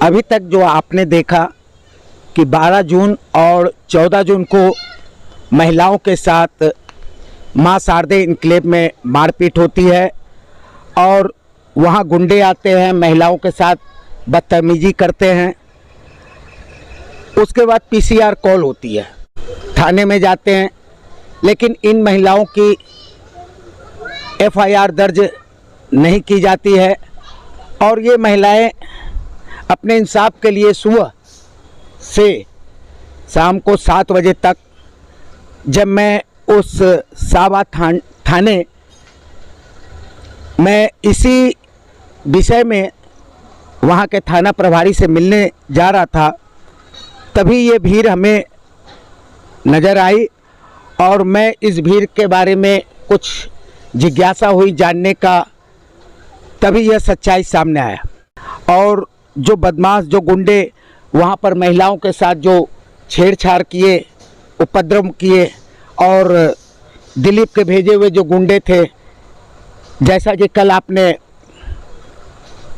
अभी तक जो आपने देखा कि 12 जून और 14 जून को महिलाओं के साथ मां शारदे इनक्लेव में मारपीट होती है और वहां गुंडे आते हैं, महिलाओं के साथ बदतमीजी करते हैं। उसके बाद पीसीआर कॉल होती है, थाने में जाते हैं, लेकिन इन महिलाओं की एफआईआर दर्ज नहीं की जाती है और ये महिलाएं अपने इंसाफ के लिए सुबह से शाम को 7 बजे तक, जब मैं उस सावा थाने में इसी विषय में वहाँ के थाना प्रभारी से मिलने जा रहा था, तभी ये भीड़ हमें नज़र आई और मैं इस भीड़ के बारे में कुछ जिज्ञासा हुई जानने का, तभी यह सच्चाई सामने आया। और जो बदमाश, जो गुंडे वहाँ पर महिलाओं के साथ जो छेड़छाड़ किए, उपद्रव किए और दिलीप के भेजे हुए जो गुंडे थे, जैसा कि कल आपने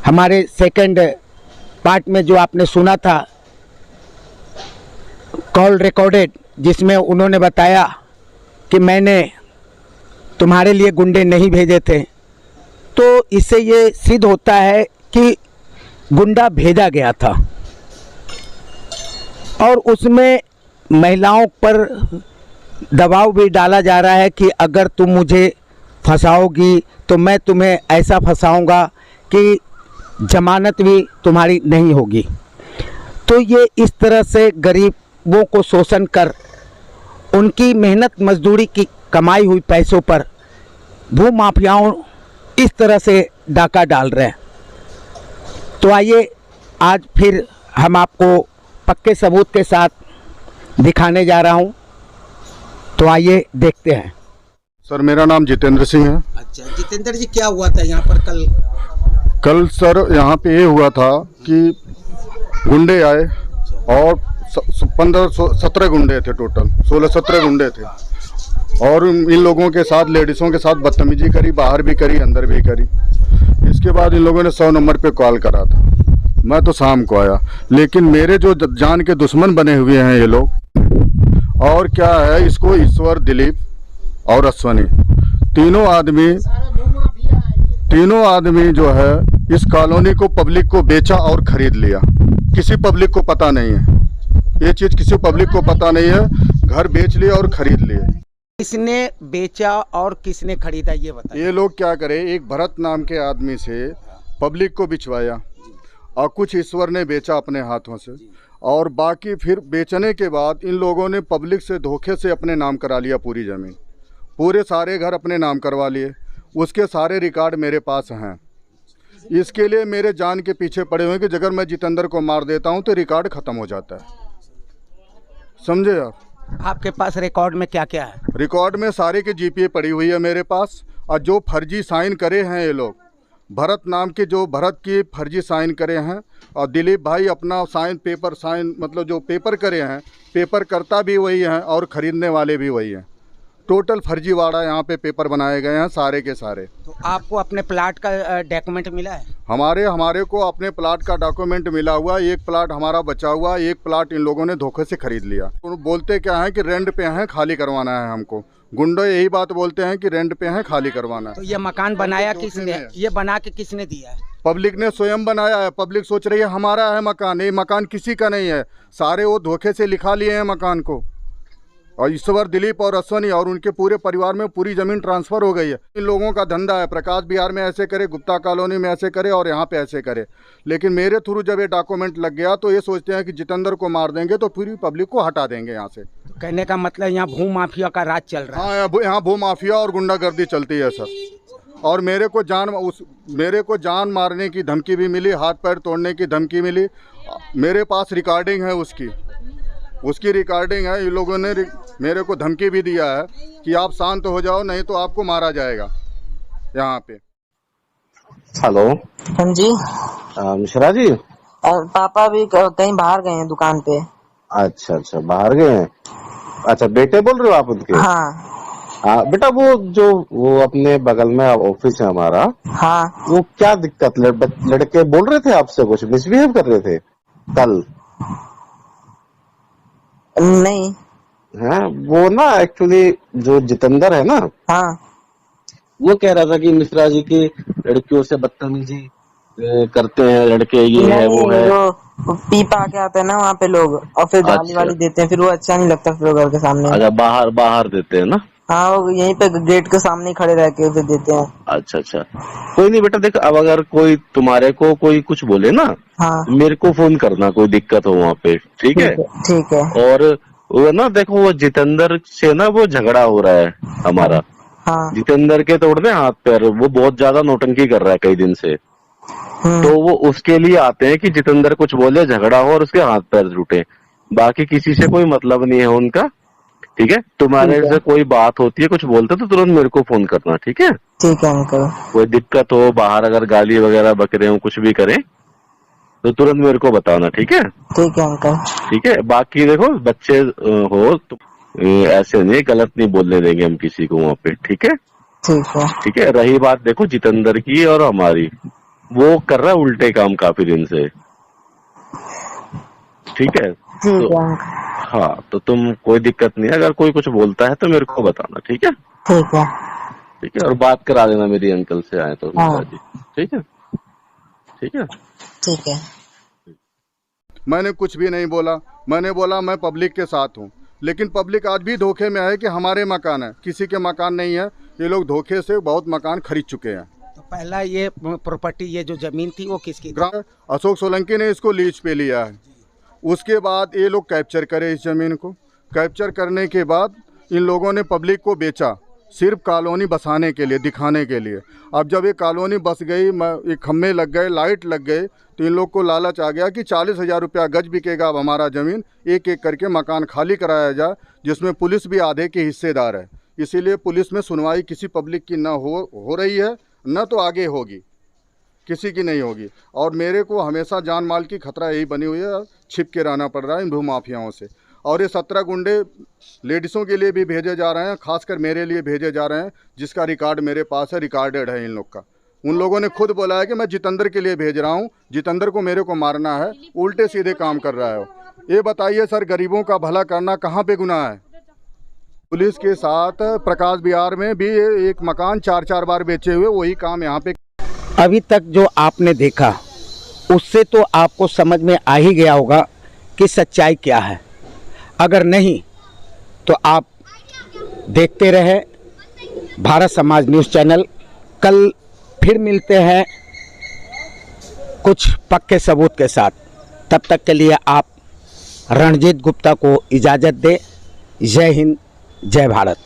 हमारे सेकंड पार्ट में जो आपने सुना था कॉल रिकॉर्डेड, जिसमें उन्होंने बताया कि मैंने तुम्हारे लिए गुंडे नहीं भेजे थे, तो इससे ये सिद्ध होता है कि गुंडा भेजा गया था और उसमें महिलाओं पर दबाव भी डाला जा रहा है कि अगर तुम मुझे फंसाओगी तो मैं तुम्हें ऐसा फंसाऊंगा कि जमानत भी तुम्हारी नहीं होगी। तो ये इस तरह से गरीबों को शोषण कर उनकी मेहनत मजदूरी की कमाई हुई पैसों पर भूमाफियाओं इस तरह से डाका डाल रहे हैं। तो आइए आज फिर हम आपको पक्के सबूत के साथ दिखाने जा रहा हूं, तो आइए देखते हैं। सर मेरा नाम जितेंद्र सिंह है। अच्छा जितेंद्र जी, क्या हुआ था यहाँ पर कल? सर यहाँ पे ये हुआ था कि गुंडे आए और 17 गुंडे थे, टोटल 16-17 गुंडे थे और इन लोगों के साथ, लेडीज़ों के साथ बदतमीजी करी, बाहर भी करी, अंदर भी करी। इसके बाद इन लोगों ने 100 नंबर पे कॉल करा था। मैं तो शाम को आया, लेकिन मेरे जो जान के दुश्मन बने हुए हैं ये लोग, और क्या है, इसको ईश्वर, दिलीप और अश्वनी, तीनों आदमी जो है इस कॉलोनी को, पब्लिक को बेचा और खरीद लिया। किसी पब्लिक को पता नहीं है, ये चीज़ किसी पब्लिक को पता नहीं है। घर बेच लिए और खरीद लिए। किसने बेचा और किसने खरीदा ये बताइए। ये लोग क्या करे, एक भरत नाम के आदमी से पब्लिक को बिचवाया और कुछ ईश्वर ने बेचा अपने हाथों से, और बाकी फिर बेचने के बाद इन लोगों ने पब्लिक से धोखे से अपने नाम करा लिया पूरी ज़मीन, पूरे सारे घर अपने नाम करवा लिए। उसके सारे रिकॉर्ड मेरे पास हैं। इसके लिए मेरे जान के पीछे पड़े हुए हैं कि अगर मैं जितेंद्र को मार देता हूं तो रिकॉर्ड ख़त्म हो जाता है। समझे आप? आपके पास रिकॉर्ड में क्या क्या है? रिकॉर्ड में सारे की जीपीए पड़ी हुई है मेरे पास, और जो फर्जी साइन करे हैं ये लोग, भरत नाम के जो भरत की फर्जी साइन करे हैं, और दिलीप भाई अपना साइन, पेपर साइन, मतलब जो पेपर करे हैं, पेपर करता भी वही है और ख़रीदने वाले भी वही हैं। टोटल फर्जीवाड़ा यहाँ पे पेपर बनाए गए हैं सारे के सारे। तो आपको अपने प्लाट का डॉक्यूमेंट मिला है? हमारे को अपने प्लाट का डॉक्यूमेंट मिला हुआ, एक प्लाट हमारा बचा हुआ, एक प्लाट इन लोगों ने धोखे से खरीद लिया। तो बोलते क्या है कि रेंट पे हैं, खाली करवाना है हमको। गुंडे यही बात बोलते हैं कि रेंट पे हैं, खाली करवाना है। तो ये मकान बनाया किसने? ये बना के किसने दिया है? पब्लिक ने स्वयं बनाया है। पब्लिक सोच रही है हमारा है मकान, ये मकान किसी का नहीं है। सारे वो धोखे से लिखा लिए हैं मकान को, और ईश्वर, दिलीप और अश्वनी और उनके पूरे परिवार में पूरी ज़मीन ट्रांसफ़र हो गई है। इन लोगों का धंधा है, प्रकाश बिहार में ऐसे करे, गुप्ता कॉलोनी में ऐसे करे और यहाँ पे ऐसे करे। लेकिन मेरे थ्रू जब ये डॉक्यूमेंट लग गया तो ये सोचते हैं कि जितेंद्र को मार देंगे तो पूरी पब्लिक को हटा देंगे यहाँ से। तो कहने का मतलब यहाँ भू माफिया का राज चल रहा है? हाँ, यहाँ भू माफिया और गुंडागर्दी चलती है सर। और मेरे को जान मारने की धमकी भी मिली, हाथ पैर तोड़ने की धमकी मिली। मेरे पास रिकॉर्डिंग है उसकी रिकॉर्डिंग है। इन लोगों ने मेरे को धमकी भी दिया है कि आप शांत हो जाओ, नहीं तो आपको मारा जाएगा यहाँ पे। हेलो। हाँ जी। मिश्रा जी, पापा भी कहीं बाहर गए हैं दुकान पे। अच्छा, बाहर गए हैं। अच्छा, बेटे बोल रहे हो आप उनके? हाँ। बेटा, वो अपने बगल में ऑफिस है हमारा। हाँ। वो क्या दिक्कत, लड़के बोल रहे थे आपसे, कुछ मिसबिहेव कर रहे थे? कल? नहीं। है वो ना, एक्चुअली जो जितेंद्र है ना, हाँ वो कह रहा था कि मिश्रा जी की लड़कियों से बदतमीजी करते हैं लड़के, ये है वो नहीं, है। वो पी पा के आते हैं ना वहाँ पे लोग, और फिर गाली अच्छा वाली देते हैं, फिर वो अच्छा नहीं लगता फिर घर के सामने। अच्छा, बाहर बाहर देते हैं ना? हाँ, वो यहीं पे गेट के सामने ही खड़े रह के फिर देते हैं। अच्छा अच्छा, कोई नहीं बेटा, देख अब अगर कोई तुम्हारे को कोई कुछ बोले ना, हाँ मेरे को फोन करना, कोई दिक्कत हो वहाँ पे, ठीक है? ठीक है। और वो ना देखो, वो जितेंद्र से ना वो झगड़ा हो रहा है हमारा। हाँ जितेंद्र के तोड़ दे हाथ पैर, वो बहुत ज्यादा नौटंकी कर रहा है कई दिन से। तो वो उसके लिए आते हैं कि जितेंद्र कुछ बोले, झगड़ा हो और उसके हाथ पैर टूटे। बाकी किसी से कोई मतलब नहीं है उनका, ठीक है? तुम्हारे ठीक है। से कोई बात होती है, कुछ बोलते तो तुरंत मेरे को फोन करना, ठीक है? ठीक है अंकल। कोई दिक्कत हो, बाहर अगर गाली वगैरह बक रहे हो, कुछ भी करें तो तुरंत मेरे को बताना, ठीक है? ठीक है अंकल। ठीक है, बाकी देखो बच्चे हो तो ऐसे नहीं, गलत नहीं बोलने देंगे हम किसी को वहाँ पे, ठीक है? ठीक है। ठीक है, रही बात देखो जितेंद्र की और हमारी, वो कर रहा है उल्टे काम काफी दिन से, ठीक है? ठीक तो है अंकल। हाँ, तो तुम कोई दिक्कत नहीं है, अगर कोई कुछ बोलता है तो मेरे को बताना, ठीक है? ठीक है। ठीक है, और बात करा देना मेरी अंकल से आए तो हाँ। मिश्रा जी, ठीक है? ठीक है। ठीक है। मैंने कुछ भी नहीं बोला। मैंने बोला मैं पब्लिक के साथ हूँ, लेकिन पब्लिक आज भी धोखे में है कि हमारे मकान है, किसी के मकान नहीं है। ये लोग धोखे से बहुत मकान खरीद चुके हैं। तो पहला ये प्रॉपर्टी, ये जो जमीन थी वो किसकी थी? ग्राम अशोक सोलंकी ने इसको लीज पे लिया है। उसके बाद ये लोग कैप्चर करे इस ज़मीन को। कैप्चर करने के बाद इन लोगों ने पब्लिक को बेचा, सिर्फ कॉलोनी बसाने के लिए, दिखाने के लिए। अब जब ये कॉलोनी बस गई, ये खम्भे लग गए, लाइट लग गए, तो इन लोग को लालच आ गया कि 40,000 रुपया गज बिकेगा अब हमारा ज़मीन, एक एक करके मकान खाली कराया जाए, जिसमें पुलिस भी आधे के हिस्सेदार है। इसीलिए पुलिस में सुनवाई किसी पब्लिक की न हो रही है, न तो आगे होगी, किसी की नहीं होगी। और मेरे को हमेशा जान माल की खतरा यही बनी हुई है, छिप के रहना पड़ रहा है इन भूमाफियाओं से। और ये 17 गुंडे लेडीज़ों के लिए भी भेजे जा रहे हैं, खासकर मेरे लिए भेजे जा रहे हैं, जिसका रिकॉर्ड मेरे पास है, रिकॉर्डेड है इन लोग का। उन लोगों ने खुद बोला है कि मैं जितेंद्र के लिए भेज रहा हूँ, जितेंद्र को मेरे को मारना है, उल्टे सीधे काम कर रहा है। ये बताइए सर, गरीबों का भला करना कहाँ पे गुनाह है? पुलिस के साथ प्रकाश विहार में भी एक मकान 4-4 बार बेचे हुए, वही काम यहाँ पे। अभी तक जो आपने देखा उससे तो आपको समझ में आ ही गया होगा कि सच्चाई क्या है। अगर नहीं तो आप देखते रहे भारत समाज न्यूज़ चैनल। कल फिर मिलते हैं कुछ पक्के सबूत के साथ। तब तक के लिए आप रणजीत गुप्ता को इजाज़त दें। जय हिंद, जय भारत।